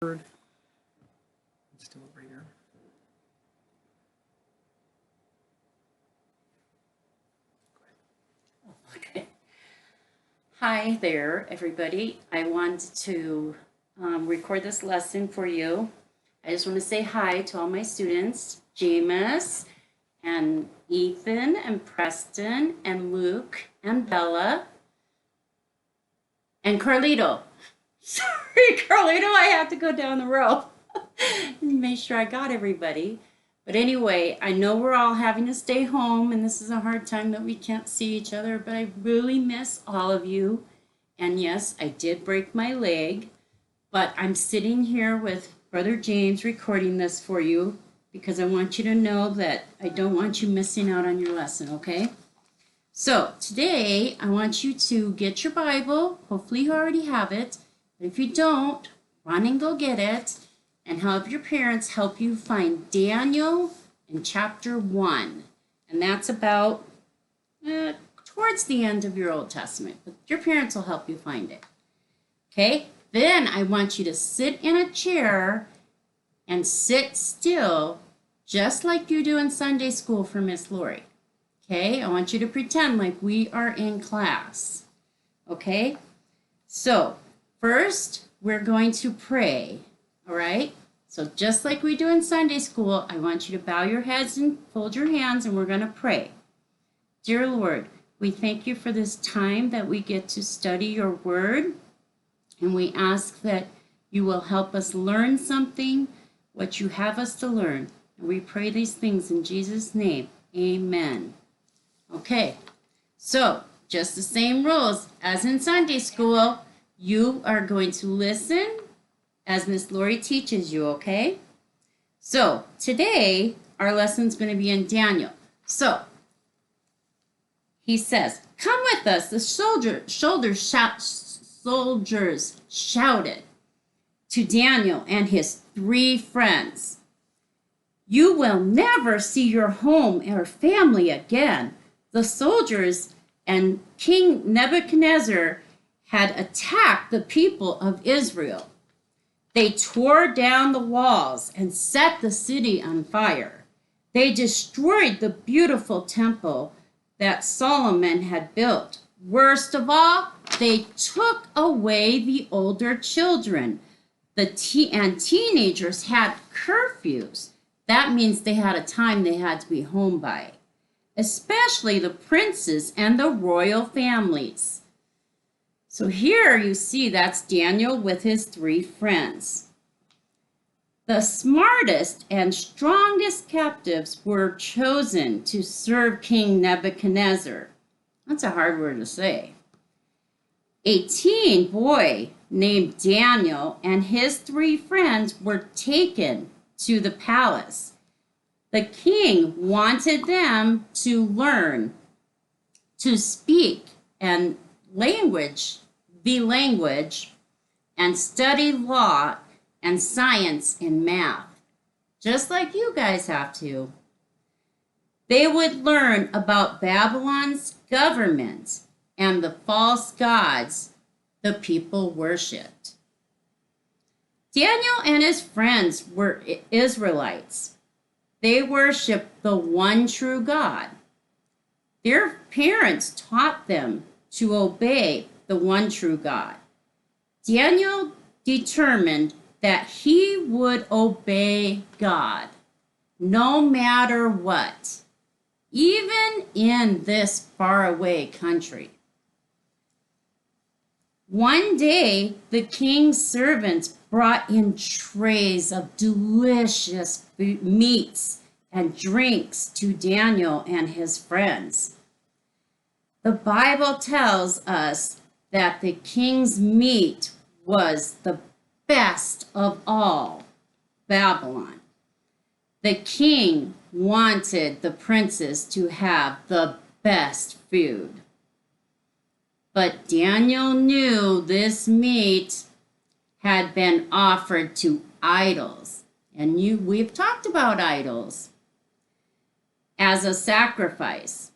Word. Still over here. Okay. Hi there, everybody. I wanted to record this lesson for you. I just want to say hi to all my students, Jameis and Ethan and Preston and Luke and Bella and Carlito. Sorry, Carlito, I have to go down the row and make sure I got everybody. But anyway, I know we're all having to stay home, and this is a hard time that we can't see each other, but I really miss all of you. And yes, I did break my leg, but I'm sitting here with Brother James recording this for you because I want you to know that I don't want you missing out on your lesson, okay? So today, I want you to get your Bible. Hopefully you already have it. But if you don't, run and go get it. And have your parents help you find Daniel in chapter 1. And that's about towards the end of your Old Testament. But your parents will help you find it. Okay? Then I want you to sit in a chair and sit still, just like you do in Sunday school for Miss Lori. Okay? I want you to pretend like we are in class. Okay? So, first, we're going to pray. All right? So just like we do in Sunday school, I want you to bow your heads and fold your hands, and we're going to pray. Dear Lord, we thank you for this time that we get to study your word, and we ask that you will help us learn something, what you have us to learn. And we pray these things in Jesus' name. Amen. Okay, so just the same rules as in Sunday school. You are going to listen as Miss Lori teaches you, okay? So today, our lesson's going to be in Daniel. So, he says, "Come with us," the soldiers shouted to Daniel and his 3 friends. "You will never see your home or family again." The soldiers and King Nebuchadnezzar had attacked the people of Israel. They tore down the walls and set the city on fire. They destroyed the beautiful temple that Solomon had built. Worst of all, they took away the older children. And teenagers had curfews. That means they had a time they had to be home by, especially the princes and the royal families. So here you see that's Daniel with his 3 friends. The smartest and strongest captives were chosen to serve King Nebuchadnezzar. That's a hard word to say. A teen boy named Daniel and his 3 friends were taken to the palace. The king wanted them to learn to speak and the language, and study law and science and math, just like you guys have to. They would learn about Babylon's government and the false gods the people worshipped. Daniel and his friends were Israelites. They worshiped the one true God. Their parents taught them to obey the one true God. Daniel determined that he would obey God no matter what, even in this faraway country. One day, the king's servants brought in trays of delicious meats and drinks to Daniel and his friends. The Bible tells us that the king's meat was the best of all Babylon. The king wanted the princes to have the best food. But Daniel knew this meat had been offered to idols. And we've talked about idols as a sacrifice.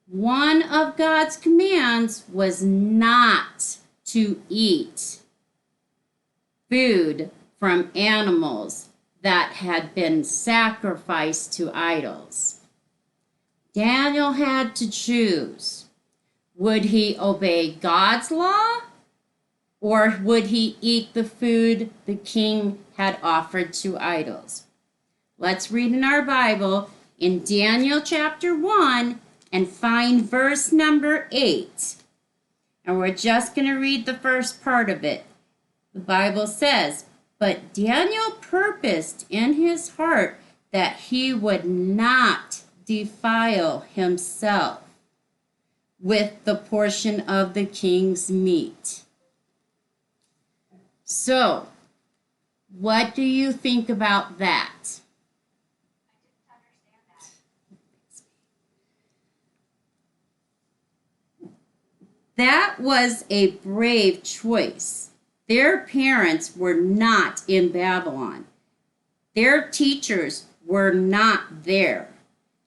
One of God's commands was not to eat food from animals that had been sacrificed to idols. Daniel had to choose. Would he obey God's law, or would he eat the food the king had offered to idols? Let's read in our Bible in Daniel chapter 1 and find verse number 8. And we're just going to read the first part of it. The Bible says, "But Daniel purposed in his heart that he would not defile himself with the portion of the king's meat." So, what do you think about that? That was a brave choice. Their parents were not in Babylon. Their teachers were not there.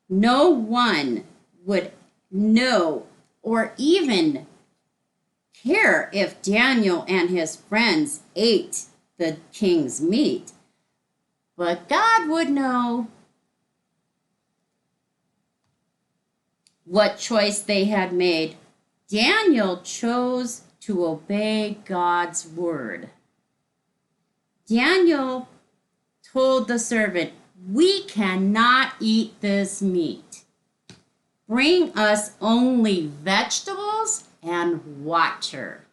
No one would know or even care if Daniel and his friends ate the king's meat. But God would know what choice they had made. Daniel chose to obey God's word. Daniel told the servant, "We cannot eat this meat. Bring us only vegetables and water."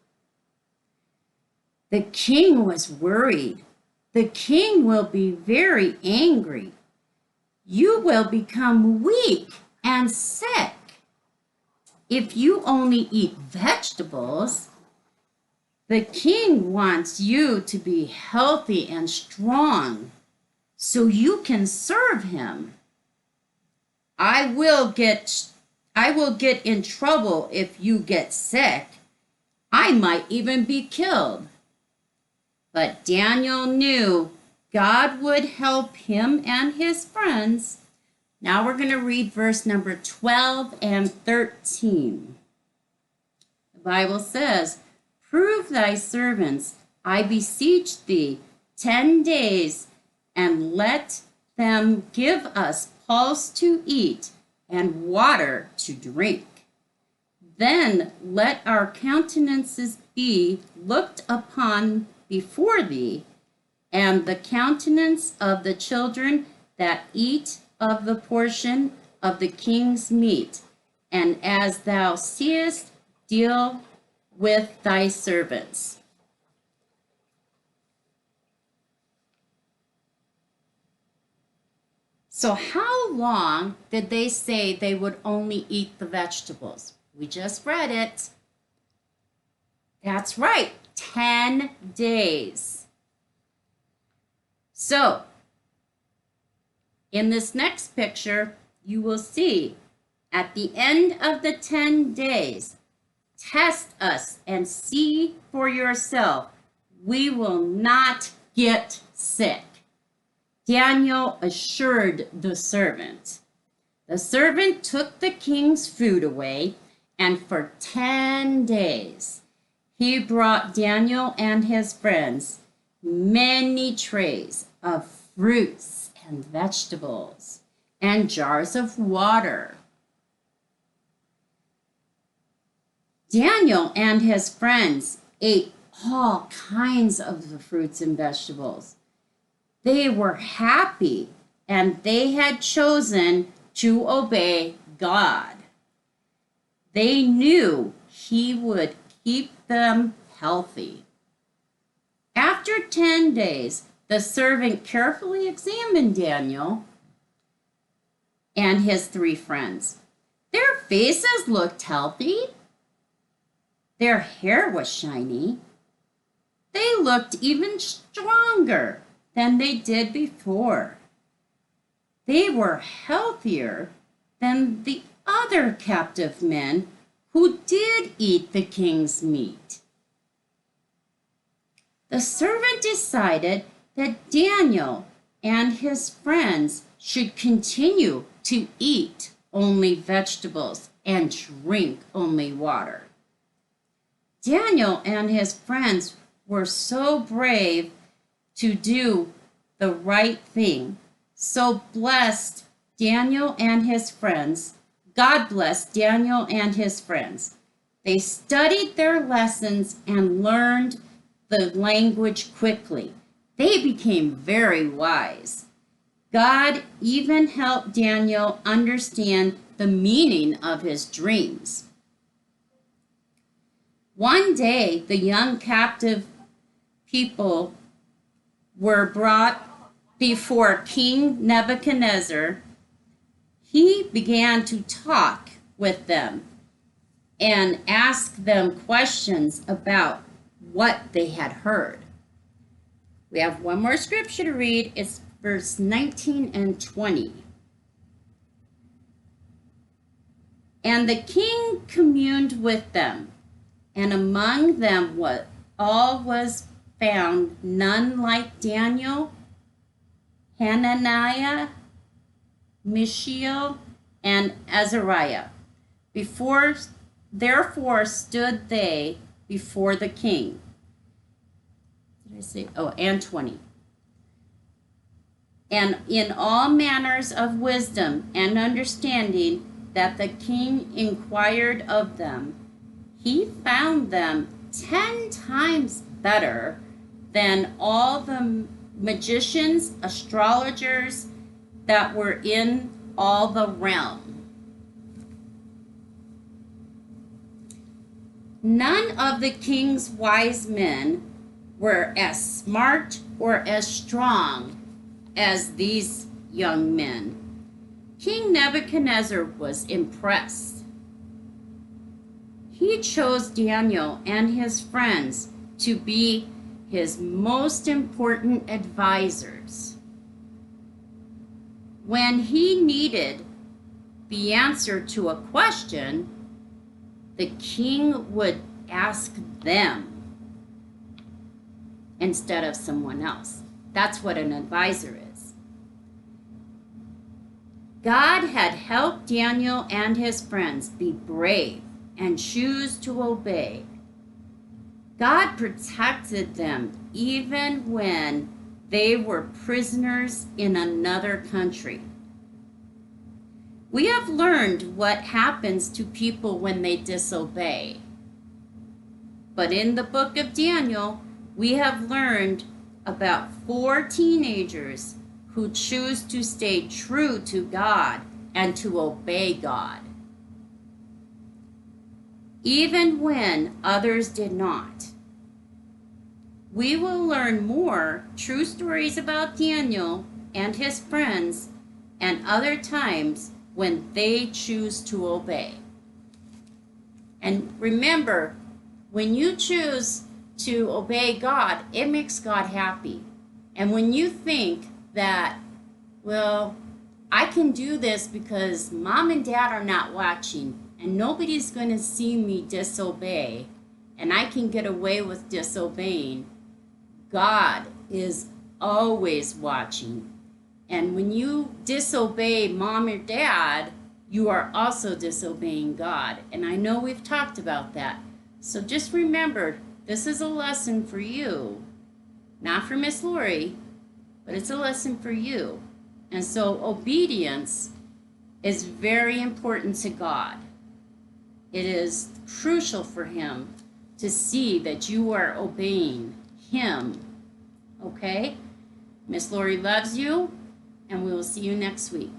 The king was worried. The king will be very angry. You will become weak and sick if you only eat vegetables. The king wants you to be healthy and strong so you can serve him. I will get in trouble if you get sick. I might even be killed. But Daniel knew God would help him and his friends. Now we're going to read verse number 12 and 13. The Bible says, "Prove thy servants, I beseech thee, 10 days, and let them give us pulse to eat and water to drink. Then let our countenances be looked upon before thee, and the countenance of the children that eat of the portion of the king's meat, and as thou seest, deal with thy servants." So how long did they say they would only eat the vegetables? We just read it. That's right, 10 days. So, in this next picture, you will see at the end of the 10 days, test us and see for yourself. We will not get sick. Daniel assured the servant. The servant took the king's food away, and for 10 days, he brought Daniel and his friends many trays of fruits and vegetables and jars of water. Daniel and his friends ate all kinds of the fruits and vegetables. They were happy, and they had chosen to obey God. They knew he would keep them healthy. After 10 days, the servant carefully examined Daniel and his 3 friends. Their faces looked healthy. Their hair was shiny. They looked even stronger than they did before. They were healthier than the other captive men who did eat the king's meat. The servant decided that Daniel and his friends should continue to eat only vegetables and drink only water. Daniel and his friends were so brave to do the right thing. So blessed Daniel and his friends. God blessed Daniel and his friends. They studied their lessons and learned the language quickly. They became very wise. God even helped Daniel understand the meaning of his dreams. One day, the young captive people were brought before King Nebuchadnezzar. He began to talk with them and ask them questions about what they had heard. We have one more scripture to read. It's verse 19 and 20. And the king communed with them, and among them all was found none like Daniel, Hananiah, Mishael, and Azariah. Therefore stood they before the king. Did I say? Oh, and 20. And in all manners of wisdom and understanding that the king inquired of them, he found them 10 times better than all the magicians, astrologers that were in all the realm. None of the king's wise men were as smart or as strong as these young men. King Nebuchadnezzar was impressed. He chose Daniel and his friends to be his most important advisors. When he needed the answer to a question, the king would ask them instead of someone else. That's what an advisor is. God had helped Daniel and his friends be brave and choose to obey. God protected them even when they were prisoners in another country. We have learned what happens to people when they disobey. But in the book of Daniel, we have learned about 4 teenagers who choose to stay true to God and to obey God, even when others did not. We will learn more true stories about Daniel and his friends and other times when they choose to obey. And remember, when you choose to obey God, it makes God happy. And when you think that, well, I can do this because mom and dad are not watching and nobody's going to see me disobey and I can get away with disobeying, God is always watching. And when you disobey mom or dad, you are also disobeying God. And I know we've talked about that. So just remember, this is a lesson for you, not for Miss Lori, but it's a lesson for you. And so obedience is very important to God. It is crucial for him to see that you are obeying him. Okay? Miss Lori loves you, and we will see you next week.